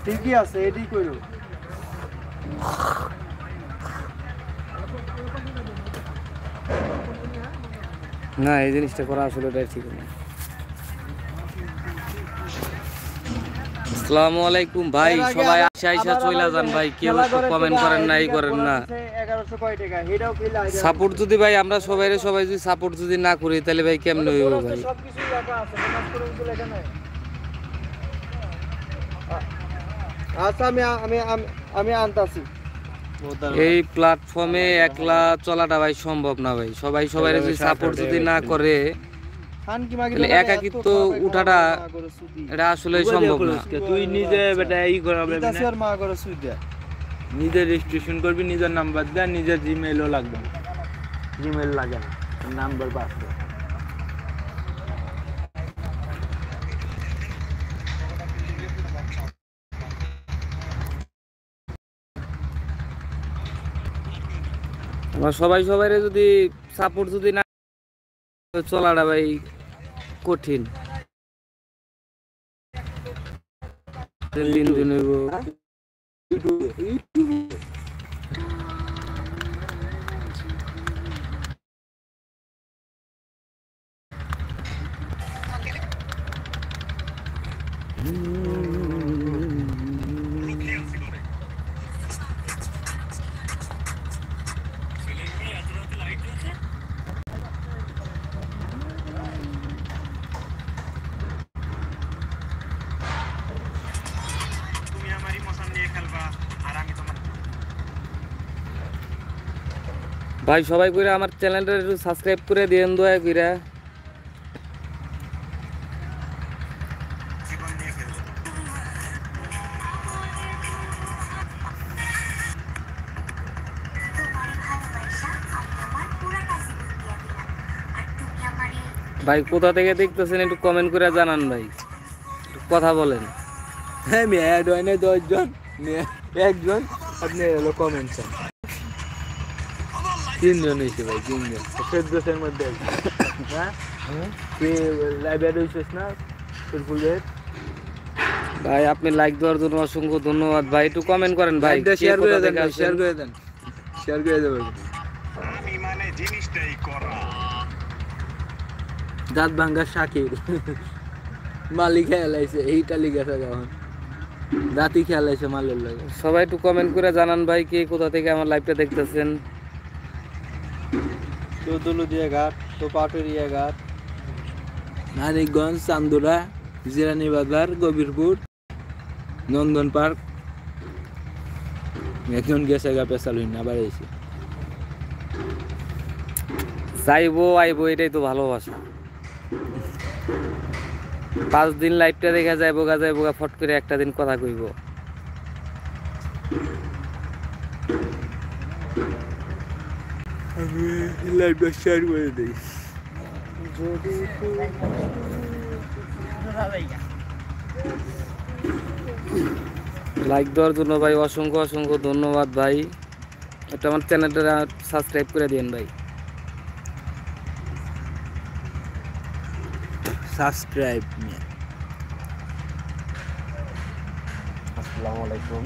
ঠিকই আছে, এটাই করো। না এই জিনিসটা করা আসলে ঠিক না। আসসালামু আলাইকুম ভাই, সবাই আইসা চইলা যান ভাই, কেউ একটু কমেন্ট করেন না, এই করেন না। 1100 কয় টাকা এটাও ফেলা যায়। সাপোর্ট যদি ভাই আমরা সবাই যদি সাপোর্ট যদি না করি তাহলে ভাই কেমনে হইব ভাই? সবকিছু লেখা আছে, নামাজ করে কিছু লেখা নাই। আচ্ছা আমি আমি আমি আনতাছি। এই প্ল্যাটফর্মে একলা চলাটা ভাই সম্ভব না ভাই, সবাই সবাই যদি সাপোর্ট যদি না করে তাহলে একাকিত্ব উঠাটা এটা আসলে সম্ভব না। তুই নিজে বেটা এই করাবে না, আর মা করে সুইদা নিজে রেজিস্ট্রেশন করবি, নিজের নাম্বার দে, নিজের জিমেইলও লাগবে না, জিমেইল লাগে না, নাম্বার পাস কর। আমরা সবাই সবাই যদি সাপোর্ট যদি না চলাটা ভাই কঠিন। দিন দিন হইব ভাই। সবাই করে আমার চ্যানেলটা একটু সাবস্ক্রাইব করে দিয়েন দয়া করে। ভাই কোথা থেকে দেখতেছেন একটু কমেন্ট করে জানান ভাই, কথা বলেন। হ্যাঁ মেয়ে অ্যাড হয় না 10 জন, একজন আপনি হলো কমেন্ট চান। 3 জন হয়েছে ভাই, 3 জন 14 মধ্যে একজন। হ্যাঁ তুই লাইভ অ্যাড হয়েছিস না ফুলফুলের ভাই আপনি লাইক দেওয়ার জন্য অসংখ্য ধন্যবাদ ভাই। একটু কমেন্ট করেন ভাই, শেয়ার করে দেন, শেয়ার করে দেন, শেয়ার করে দেবেন। আমি মানে জিনিসটাই করা দাঁত ভাঙ্গা শাকির মালিক খেলাইছে, এইটা লিখেছে এখন দাঁতই খেলাইছে মালের লাগে। সবাই একটু কমেন্ট করে জানান ভাই কে কোথা থেকে আমার লাইভটা দেখতেছেন। তো দলুদিয়া ঘাট, তো পাটুরিয়া ঘাট, মানিকগঞ্জ, চান্দুরা, জিরানি বাজার, গভীরপুর, নন্দন পার্ক। একজন গেছে গা পেশাল হইনা আবার এসে যাইবো আইবো, এটাই তো ভালোবাসা। 5 দিন লাইভটা দেখা যাইবো গা ফট করে একটা দিন কথা কইব। আমি লাইভটা শেয়ার করে দিই। লাইক দেওয়ার জন্য ভাই অসংখ্য অসংখ্য ধন্যবাদ ভাই। একটা আমার চ্যানেলটা সাবস্ক্রাইব করে দিন ভাই। সাবস্ক্রাইব। আসসালামু আলাইকুম।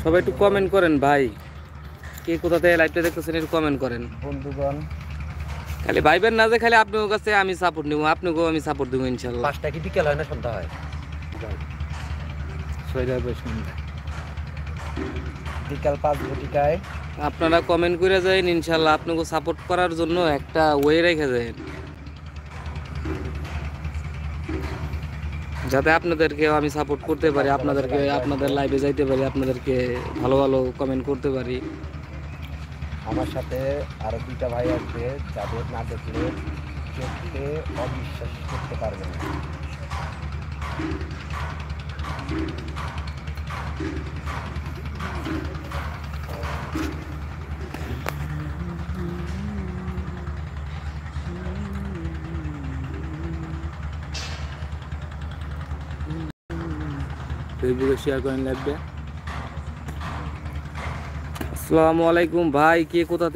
সবাই একটু কমেন্ট করেন ভাই, কে কোথা থেকে লাইভটা দেখতেছেন একটু কমেন্ট করেন বন্ধুগণ, খালি ভাইবেন না যে খালি আপনার কাছে আমি সাপোর্ট নিব, আপনাকেও আমি সাপোর্ট দেবো ইনশাল্লাহ। 5টা কি বিকেল হয় না সন্ধ্যা হয়? 6টার পর সন্ধ্যা, বিকাল 5 ঘটিকায় আপনারা কমেন্ট করে যাবেন, ইনশাল্লাহ আপনাকে সাপোর্ট করার জন্য একটা ওয়ে রেখে যাবেন, যাতে আপনাদেরকে আমি সাপোর্ট করতে পারি, আপনাদেরকে আপনাদের লাইভে যাইতে পারি, আপনাদেরকে ভালো ভালো কমেন্ট করতে পারি। আমার সাথে আরো 2টা ভাই আসবে, যাদের না দেখলে চোখে অবিশ্বাস করতে পারবেন না। ফেসবুকে শেয়ার করেন লাগবে। আসসালামু আলাইকুম ভাই, কে কোথা